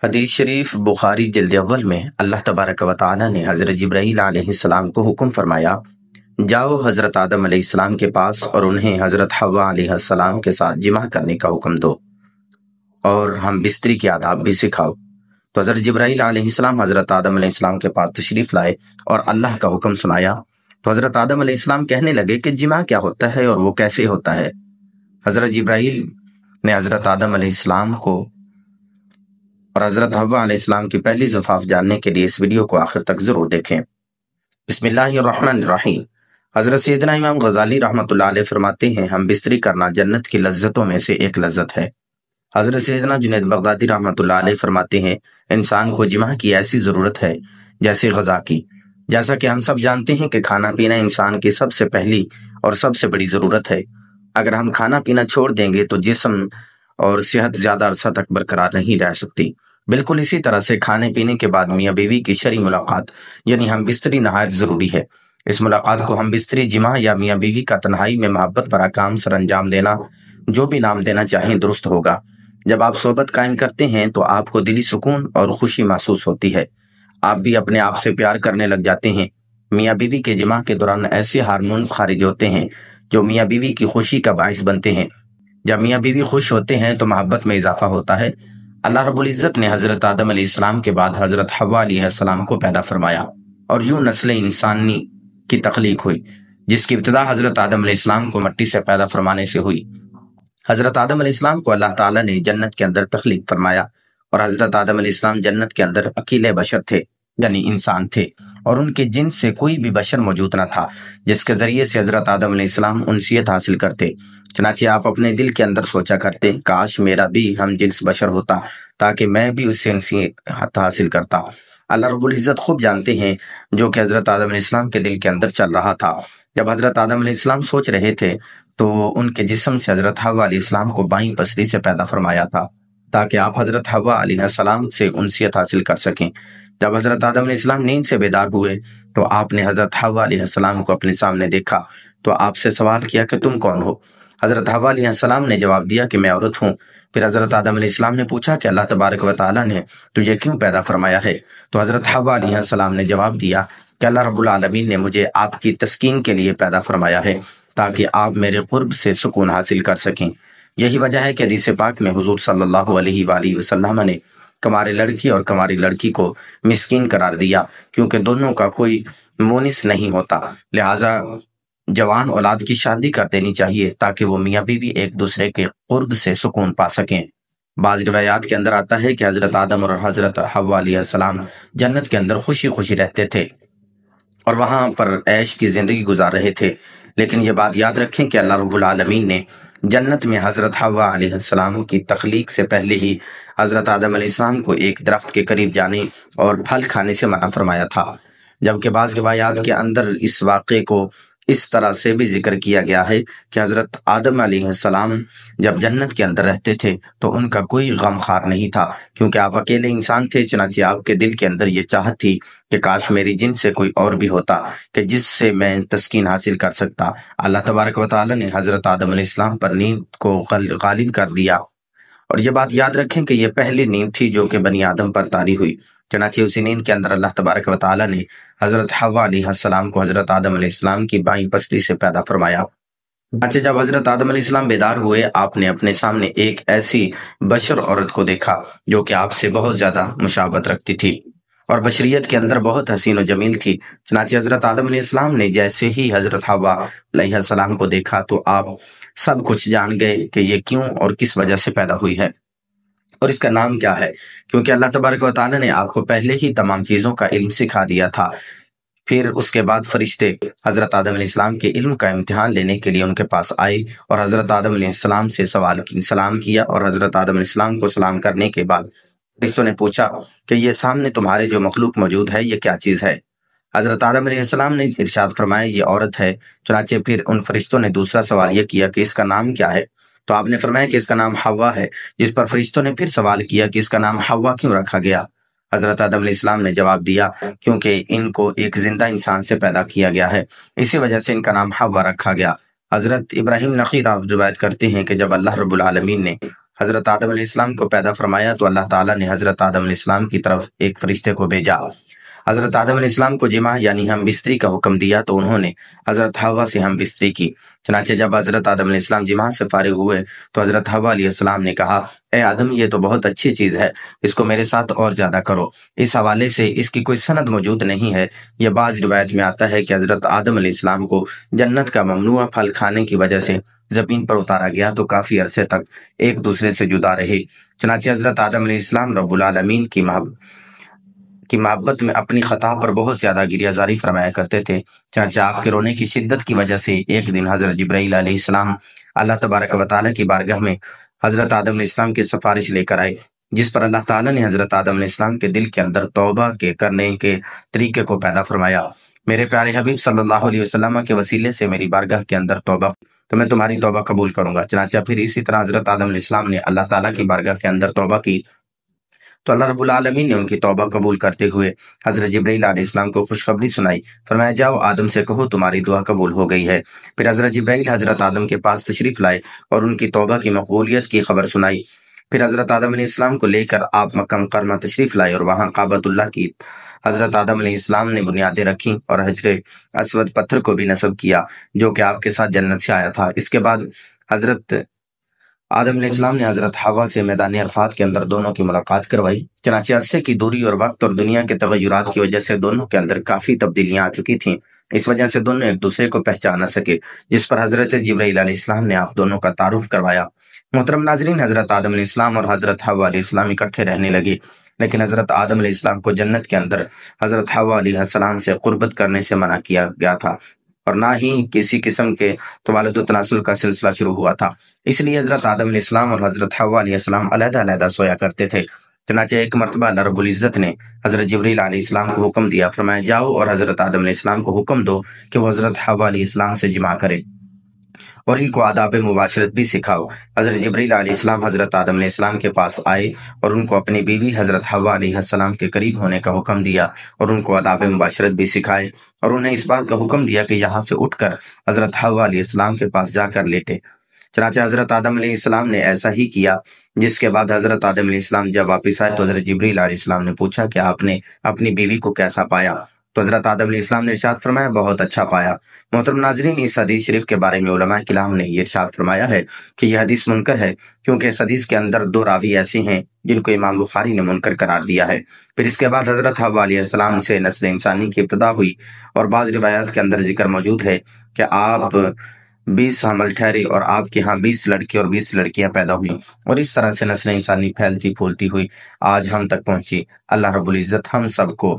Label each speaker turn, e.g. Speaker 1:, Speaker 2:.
Speaker 1: حدیث شریف بخاری جلد اول میں اللہ تبارک و تعالی نے حضرت جبرائیل علیہ السلام کو حکم فرمایا، جاؤ حضرت آدم علیہ السلام کے پاس اور انہیں حضرت حوا علیہ السلام کے ساتھ جمع کرنے کا حکم دو اور ہم بستری کے آداب بھی سکھاؤ۔ تو حضرت جبرائیل علیہ السلام حضرت آدم علیہ السلام کے پاس تشریف لائے اور اللہ کا حکم سنایا۔ تو حضرت آدم علیہ السلام کہنے لگے کہ جمع کیا ہوتا ہے اور وہ کیسے ہوتا ہے۔ حضرت جبرائیل نے حضرت آدم علیہ السلام کو اور حضرت حوا علیہ السلام کی پہلی زفاف جاننے کے لیے اس ویڈیو کو آخر تک ضرور دیکھیں۔ بسم اللہ الرحمن الرحیم۔ حضرت سیدنا امام غزالی رحمۃ اللہ علیہ فرماتے ہیں، ہم بستری کرنا جنت کی لذتوں میں سے ایک لذت ہے۔ حضرت سیدنا جنید بغدادی رحمۃ اللہ علیہ فرماتے ہیں، انسان کو جمع کی ایسی ضرورت ہے جیسے غذا کی۔ جیسا کہ ہم سب جانتے ہیں کہ کھانا پینا انسان کی سب سے پہلی اور سب سے بڑی ضرورت ہے۔ اگر ہم کھانا پینا چھوڑ دیں گے تو جسم اور صحت زیادہ عرصہ تک برقرار نہیں رہ سکتی۔ بالکل اسی طرح سے کھانے پینے کے بعد میاں بیوی کی شرعی ملاقات یعنی ہم بستری نہایت ضروری ہے۔ اس ملاقات کو ہم بستری جمع یا میاں بیوی کا تنہائی میں محبت بھرا کام سر انجام دینا، جو بھی نام دینا چاہیں درست ہوگا۔ جب آپ صحبت قائم کرتے ہیں تو آپ کو دلی سکون اور خوشی محسوس ہوتی ہے، آپ بھی اپنے آپ سے پیار کرنے لگ جاتے ہیں۔ میاں بیوی کے جمع کے دوران ایسے ہارمونز خارج ہوتے ہیں جو میاں بیوی کی خوشی کا باعث بنتے ہیں۔ جب میاں بیوی خوش ہوتے ہیں تو محبت میں اضافہ ہوتا ہے۔ اللہ رب العزت نے حضرت آدم علیہ السلام کے بعد حضرت حوا علیہ السلام کو پیدا فرمایا اور یوں نسل انسانی کی تخلیق ہوئی، جس کی ابتدا حضرت آدم علیہ السلام کو مٹی سے پیدا فرمانے سے ہوئی۔ حضرت آدم علیہ السلام کو اللہ تعالیٰ نے جنت کے اندر تخلیق فرمایا اور حضرت آدم علیہ السلام جنت کے اندر اکیلے بشر تھے، یعنی انسان تھے، اور ان کے جنس سے کوئی بھی بشر موجود نہ تھا جس کے ذریعے سے حضرت آدم علیہ السلام انسیت حاصل کرتے۔ چنانچہ آپ اپنے دل کے اندر سوچا کرتے، کاش میرا بھی ہم جنس بشر ہوتا تاکہ میں بھی اس سے انسیت حاصل کرتا۔ اللہ رب العزت خوب جانتے ہیں جو کہ حضرت آدم علیہ السلام کے دل کے اندر چل رہا تھا۔ جب حضرت آدم علیہ السلام سوچ رہے تھے تو ان کے جسم سے حضرت حوا علیہ السلام کو بائیں پسلی سے پیدا فرمایا تھا تاکہ آپ حضرت حوا علیہ السلام سے انسیت حاصل کر سکیں۔ جب حضرت آدم علیہ السلام نیند سے بیدار ہوئے تو آپ نے حضرت حوا علیہ السلام کو اپنے سامنے دیکھا تو آپ سے سوال کیا کہ تم کون ہو؟ حضرت حوا علیہ السلام نے جواب دیا کہ میں عورت ہوں۔ پھر حضرت آدم علیہ السلام نے پوچھا کہ اللہ تبارک و تعالیٰ نے تجھے کیوں پیدا فرمایا ہے؟ تو حضرت حوا علیہ السلام نے جواب دیا کہ اللہ رب العالمین نے مجھے آپ کی تسکین کے لیے پیدا فرمایا ہے تاکہ آپ میرے قرب سے سکون حاصل کر سکیں۔ یہی وجہ ہے کہ حدیث پاک میں حضور صلی اللہ علیہ وآلہ وسلم نے کمارے لڑکی اور کماری لڑکی کو مسکین قرار دیا، کیونکہ دونوں کا کوئی مونس نہیں ہوتا، لہٰذا جوان اولاد کی شادی کر دینی چاہیے تاکہ وہ میاں بیوی ایک دوسرے کے قرب سے سکون پا سکیں۔ بعض روایات کے اندر آتا ہے کہ حضرت آدم اور حضرت حوا علیہ السلام جنت کے اندر خوشی خوشی رہتے تھے اور وہاں پر عیش کی زندگی گزار رہے تھے، لیکن یہ بات یاد رکھیں کہ اللہ رب العالمین نے جنت میں حضرت حوا علیہ السلام کی تخلیق سے پہلے ہی حضرت آدم علیہ السلام کو ایک درخت کے قریب جانے اور پھل کھانے سے منع فرمایا تھا، جبکہ بعض روایات کے اندر اس واقعے کو اس طرح سے بھی ذکر کیا گیا ہے کہ حضرت آدم علیہ السلام جب جنت کے اندر رہتے تھے تو ان کا کوئی غم خار نہیں تھا، کیونکہ آپ اکیلے انسان تھے۔ چنانچہ آپ کے دل کے اندر یہ چاہت تھی کہ کاش میری جن سے کوئی اور بھی ہوتا کہ جس سے میں تسکین حاصل کر سکتا۔ اللہ تبارک و تعالیٰ نے حضرت آدم علیہ السلام پر نیند کو غالب کر دیا، اور یہ بات یاد رکھیں کہ یہ پہلی نیند تھی جو کہ بنی آدم پر طاری ہوئی۔ چنانچہ اسی نیند کے اندر اللہ تبارک و تعالیٰ نے حضرت حوا علیہ السلام کو حضرت آدم علیہ السلام کی بائیں پسلی سے پیدا فرمایا۔ چنانچہ جب حضرت آدم علیہ السلام بیدار ہوئے، آپ نے اپنے سامنے ایک ایسی بشر عورت کو دیکھا جو کہ آپ سے بہت زیادہ مشابہت رکھتی تھی اور بشریت کے اندر بہت حسین و جمیل تھی۔ چنانچہ حضرت آدم علیہ السلام نے جیسے ہی حضرت حوا علیہ السلام کو دیکھا تو آپ سب کچھ جان گئے کہ یہ کیوں اور کس وجہ سے پیدا ہوئی ہے اور اس کا نام کیا ہے، کیونکہ اللہ تبارک و تعالیٰ نے آپ کو پہلے ہی تمام چیزوں کا علم سکھا دیا تھا۔ پھر اس کے بعد فرشتے حضرت آدم علیہ السلام کے علم کا امتحان لینے کے لیے ان کے پاس آئے اور حضرت آدم علیہ السلام سے سلام کیا، اور حضرت آدم علیہ السلام کو سلام کرنے کے بعد فرشتوں نے پوچھا کہ یہ سامنے تمہارے جو مخلوق موجود ہے یہ کیا چیز ہے؟ حضرت آدم علیہ السلام نے ارشاد فرمایا یہ عورت ہے۔ چنانچہ پھر ان فرشتوں نے دوسرا سوال یہ کیا کہ اس کا نام کیا ہے؟ تو آپ نے فرمایا کہ اس کا نام حوا ہے، جس پر فرشتوں نے پھر سوال کیا کہ اس کا نام حوا کیوں رکھا گیا؟ حضرت آدم علیہ السلام نے جواب دیا کیونکہ ان کو ایک زندہ انسان سے پیدا کیا گیا ہے، اسی وجہ سے ان کا نام حوا رکھا گیا۔ حضرت ابراہیم نخعی روایت کرتے ہیں کہ جب اللہ رب العالمین نے حضرت آدم علیہ السلام کو پیدا فرمایا تو اللہ تعالیٰ نے حضرت آدم علیہ السلام کی طرف ایک فرشتے کو بھیجا۔ حضرت آدم علیہ السلام کو جمع یعنی ہم بستری کا حکم دیا تو انہوں نے حضرت حوا سے ہم بستری کی۔ چنانچہ جب حضرت آدم علیہ السلام جمع سے فارغ ہوئے تو حضرت حوا علیہ السلام نے کہا، اے آدم، یہ تو بہت اچھی چیز ہے، اس کو میرے ساتھ اور زیادہ کرو۔ اس حوالے سے اس کی کوئی سند موجود نہیں ہے۔ یہ بعض روایت میں آتا ہے کہ حضرت آدم علیہ السلام کو جنت کا ممنوع پھل کھانے کی وجہ سے زمین پر اتارا گیا تو کافی عرصے تک ایک دوسرے سے جدا رہے۔ چنانچہ حضرت آدم علیہ السلام رب العالمین کی محبت میں اپنی خطا پر بہت زیادہ گریہ زاری فرمایا کرتے تھے۔ چنانچہ آپ کے رونے کی شدت کی وجہ سے ایک دن حضرت جبرائیل علیہ السلام اللہ تبارک و تعالیٰ کی بارگاہ میں حضرت آدم علیہ السلام کی سفارش لے کر آئے، جس پر اللہ تعالیٰ نے حضرت آدم علیہ السلام کے دل کے اندر توبہ کے کرنے کے طریقے کو پیدا فرمایا۔ میرے پیارے حبیب صلی اللہ علیہ وسلم کے وسیلے سے میری بارگاہ کے اندر توبہ، تو میں تمہاری توبہ قبول کروں گا۔ چنانچہ پھر اسی طرح حضرت آدم علیہ السلام نے اللہ تعالیٰ کی بارگاہ کے اندر توبہ کی تو اللہ رب العالمین نے ان کی توبہ قبول کرتے ہوئے حضرت جبرائیل علیہ السلام کو خوشخبری سنائی، فرمایا جاؤ آدم سے کہو تمہاری دعا قبول ہو گئی ہے۔ پھر حضرت جبرائیل حضرت آدم کے پاس تشریف لائے اور ان کی توبہ کی مقبولیت کی خبر سنائی۔ پھر حضرت آدم علیہ السلام کو لے کر آپ مکہ مکرمہ تشریف لائے اور وہاں کعبۃ اللہ کی حضرت آدم علیہ السلام نے بنیادیں رکھیں اور حجر اسود پتھر کو بھی نصب کیا جو کہ آپ کے ساتھ جنت سے آیا تھا۔ اس کے بعد حضرت آدم علیہ السلام نے حضرت حوا سے میدان عرفات کے اندر دونوں کی ملاقات کروائی۔ چنانچہ عرصے کی دوری اور وقت اور دنیا کے تغیرات کی وجہ سے دونوں کے اندر کافی تبدیلیاں آ چکی تھیں، اس وجہ سے دونوں ایک دوسرے کو پہچان نہ سکے، جس پر حضرت جبرائیل علیہ السلام نے آپ دونوں کا تعارف کروایا۔ محترم ناظرین، حضرت آدم علیہ السلام اور حضرت حوا علیہ السلام اکٹھے رہنے لگے، لیکن حضرت آدم علیہ السلام کو جنت کے اندر حضرت حوا علیہ السلام سے قربت کرنے سے منع کیا گیا تھا اور نہ ہی کسی قسم کے توالد و تناسل کا سلسلہ شروع ہوا تھا۔ اس لیے حضرت آدم علیہ السلام اور حضرت حوا علیہ السلام علیحدہ علیحدہ سویا کرتے تھے۔ چنانچہ ایک مرتبہ اللہ رب العزت نے حضرت جبرائیل علیہ السلام کو حکم دیا، فرمایا جاؤ اور حضرت آدم علیہ السلام کو حکم دو کہ وہ حضرت حوا علیہ السلام سے جمع کرے اور ان کو آداب مباشرت بھی سکھاؤ۔ حضرت جبرائیل علیہ السلام حضرت آدم علیہ السلام کے پاس آئے اور ان کو اپنی بیوی حضرت حوا علیہ السلام کے قریب ہونے کا حکم دیا اور ان کو آداب مباشرت بھی سکھائے اور انہیں اس بات کا حکم دیا کہ یہاں سے اٹھ کر حضرت حوا علیہ السلام کے پاس جا کر لیٹے۔ چنانچہ حضرت آدم علیہ السلام نے ایسا ہی کیا، جس کے بعد حضرت آدم علیہ السلام جب واپس آئے تو حضرت جبرائیل علیہ السلام نے پوچھا کہ آپ نے اپنی بیوی کو کیسا پایا؟ تو حضرت آدم علیہ السلام نے ارشاد فرمایا بہت اچھا پایا۔ محترم ناظرین، اس حدیث شریف کے بارے میں علماء کرام نے یہ ارشاد فرمایا ہے کہ یہ حدیث منکر ہے، کیونکہ اس حدیث کے اندر دو راوی ایسے ہیں جن کو امام بخاری نے منکر قرار دیا ہے۔ پھر اس کے بعد حضرت حوا علیہ السلام سے نسل انسانی کی ابتدا ہوئی اور بعض روایات کے اندر ذکر موجود ہے کہ آپ 20 حمل ٹھہری اور آپ کے ہاں 20 لڑکے اور 20 لڑکیاں پیدا ہوئیں اور اس طرح سے نسل انسانی پھیلتی پھولتی ہوئی آج ہم تک پہنچی۔ اللہ رب العزت ہم سب کو